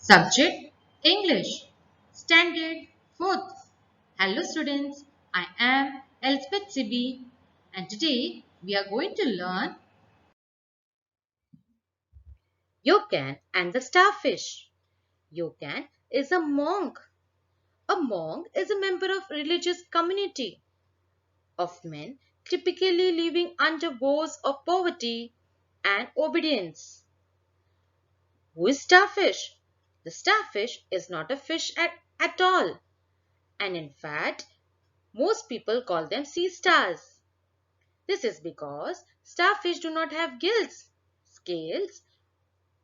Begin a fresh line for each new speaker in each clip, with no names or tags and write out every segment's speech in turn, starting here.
Subject English. Standard 4th. Hello students, I am Elizabeth Sibi and today we are going to learn Ryokan and the Starfish. Ryokan is a monk. A monk is a member of religious community of men typically living under woes of poverty and obedience. Who is starfish? The starfish is not a fish at all, and in fact most people call them sea stars. This is because starfish do not have gills, scales,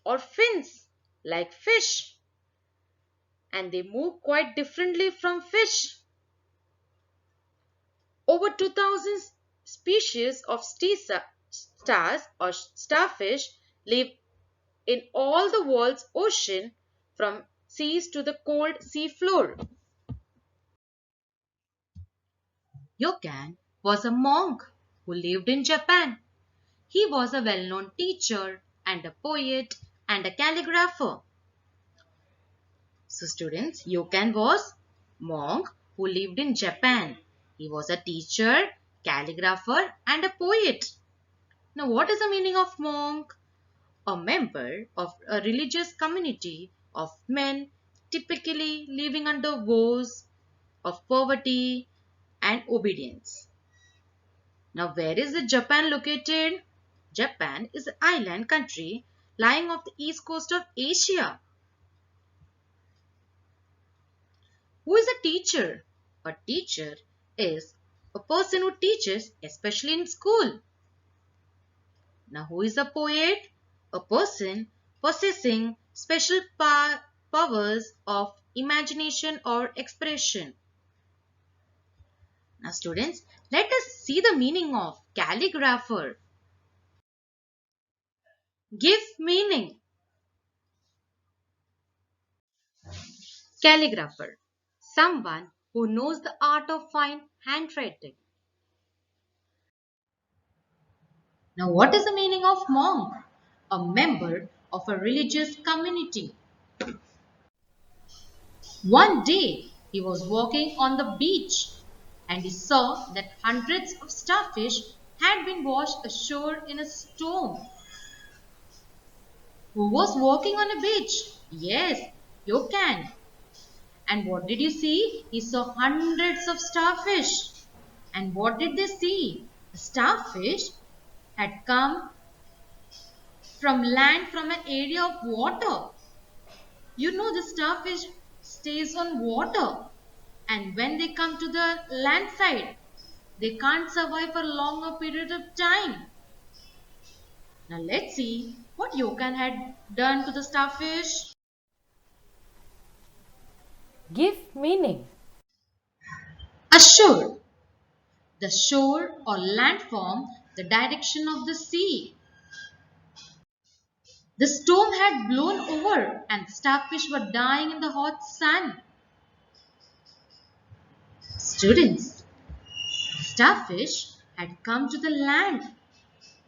or fins like fish, and they move quite differently from fish. Over 2000 species of stars or starfish live in all the world's ocean from seas to the cold sea floor. Ryokan was a monk who lived in Japan. He was a well-known teacher and a poet and a calligrapher. So students, Ryokan was monk who lived in Japan. He was a teacher, calligrapher and a poet. Now what is the meaning of monk? A member of a religious community of men typically living under woes of poverty and obedience. Now where is the Japan located? Japan is an island country lying off the east coast of Asia. Who is a teacher? A teacher is a person who teaches, especially in school. Now who is a poet? A person possessing special powers of imagination or expression. Now students, let us see the meaning of calligrapher. Give meaning. Calligrapher. Someone who knows the art of fine handwriting. Now what is the meaning of monk? A member of a religious community. One day he was walking on the beach and he saw that hundreds of starfish had been washed ashore in a storm. Who was walking on a beach? Yes, you can. And what did you see? He saw hundreds of starfish. And what did they see? The starfish had come from land from an area of water. You know the starfish stays on water and when they come to the land side, they can't survive for a longer period of time. Now let's see what Yokan had done to the starfish.
Give meaning.
Ashore. The shore or landform, the direction of the sea. The storm had blown over and starfish were dying in the hot sun. Students, starfish had come to the land.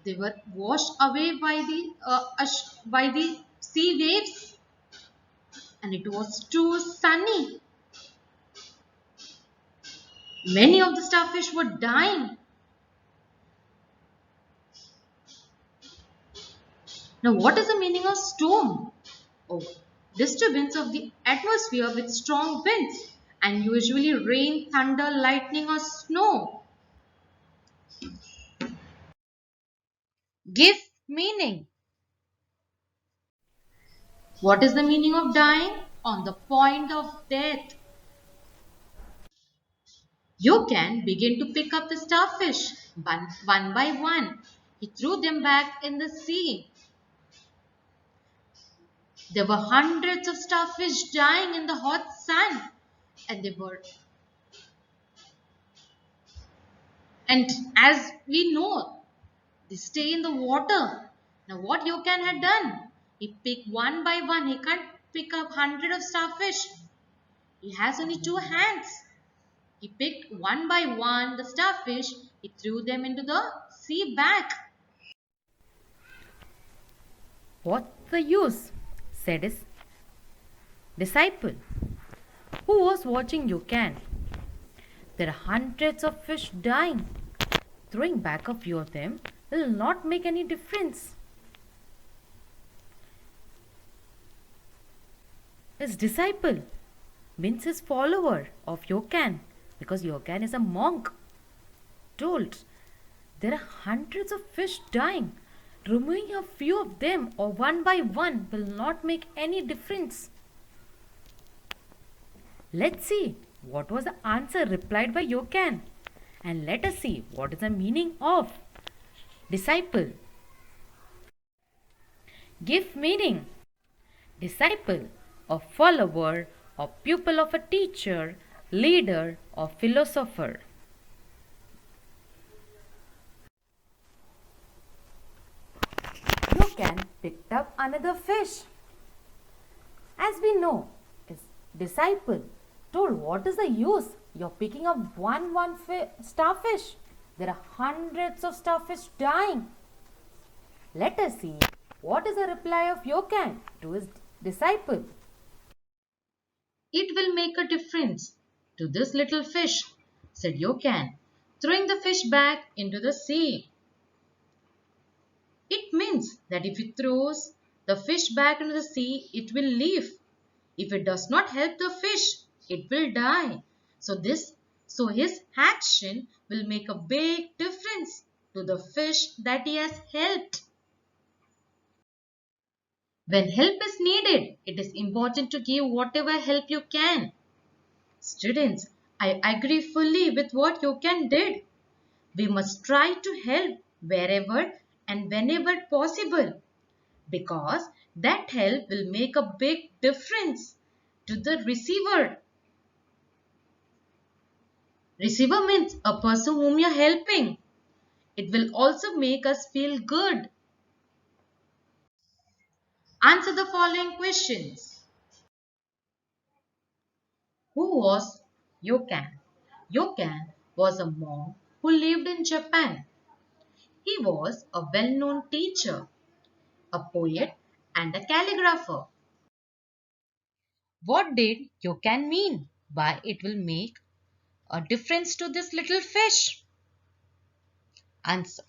They were washed away by the sea waves, and it was too sunny. Many of the starfish were dying. Now, what is the meaning of storm? Oh, disturbance of the atmosphere with strong winds and usually rain, thunder, lightning, or snow. Give meaning. What is the meaning of dying? On the point of death. You can begin to pick up the starfish one by one. He threw them back in the sea. There were hundreds of starfish dying in the hot sun, and and as we know, they stay in the water. Now, what Yokan had done? He picked one by one. He can't pick up hundred of starfish. He has only two hands. He picked one by one the starfish. He threw them into the sea back.
What's the use? Said his Disciple, who was watching you can? There are hundreds of fish dying. Throwing back a few of them will not make any difference. His disciple means his follower of Ryokan, because Ryokan is a monk. Told there are hundreds of fish dying. Removing a few of them or one by one will not make any difference. Let's see what was the answer replied by Ryokan, and let us see what is the meaning of disciple. Give meaning. Disciple, a follower or pupil of a teacher, leader or philosopher. Ryokan picked up another fish. As we know, his disciple told, what is the use? You're picking up one starfish. There are hundreds of starfish dying. Let us see what is the reply of Ryokan to his disciple.
It will make a difference to this little fish, said Yokan, throwing the fish back into the sea. It means that if he throws the fish back into the sea, it will live. If it does not help the fish, it will die. So his action will make a big difference to the fish that he has helped. When help is needed, it is important to give whatever help you can. Students, I agree fully with what Yokan did. We must try to help wherever and whenever possible, because that help will make a big difference to the receiver. Receiver means a person whom you are helping. It will also make us feel good. Answer the following questions. Who was Yokan? Yokan was a monk who lived in Japan. He was a well-known teacher, a poet, and a calligrapher. What did Yokan mean by it will make a difference to this little fish? Answer.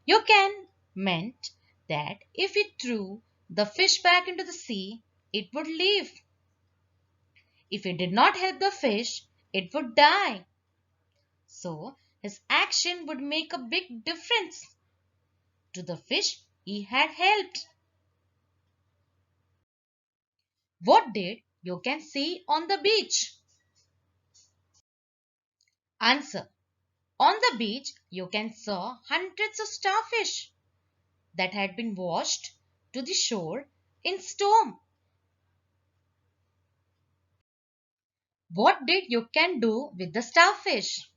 Yokan meant that if he threw the fish back into the sea, it would live. If he did not help the fish, it would die. So his action would make a big difference to the fish he had helped. What did Yokan see on the beach? Answer. On the beach, Yokan saw hundreds of starfish that had been washed to the shore in storm. What did Yokan do with the starfish?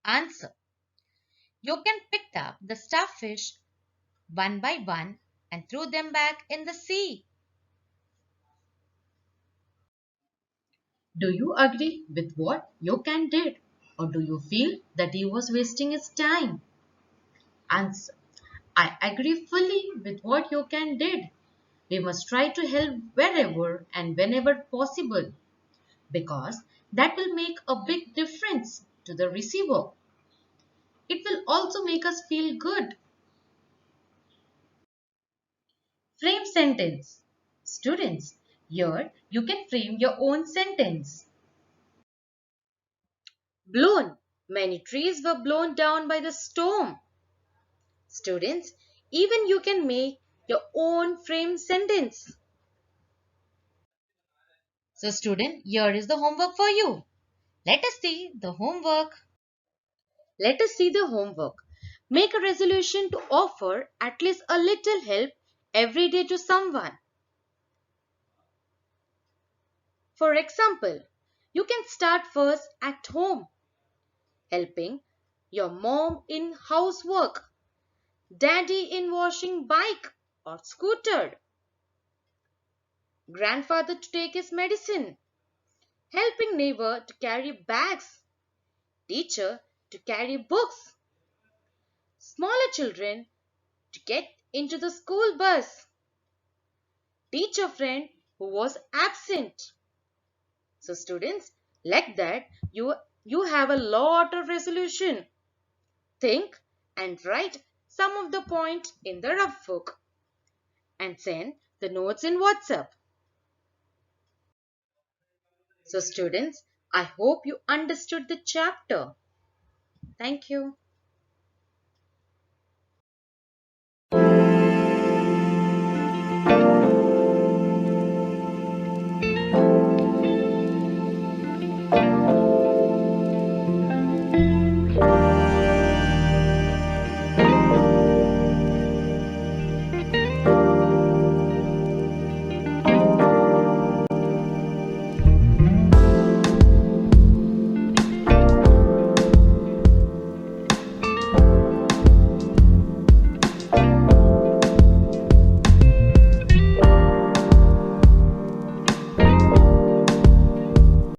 Answer. Yokan picked up the starfish one by one and threw them back in the sea. Do you agree with what Yokan did, or do you feel that he was wasting his time? Answer. I agree fully with what Yokan did. We must try to help wherever and whenever possible, because that will make a big difference to the receiver. It will also make us feel good. Frame sentence. Students, here you can frame your own sentence. Blown. Many trees were blown down by the storm. Students, even you can make your own frame sentence. So student, here is the homework for you. Let us see the homework. Let us see the homework. Make a resolution to offer at least a little help every day to someone. For example, you can start first at home, helping your mom in housework, daddy in washing bike or scooter, grandfather to take his medicine, helping neighbor to carry bags, teacher to carry books, smaller children to get into the school bus. Teach a friend who was absent. So students, like that you have a lot of resolution. Think and write some of the point in the rough book and send the notes in WhatsApp. So students, I hope you understood the chapter. Thank you.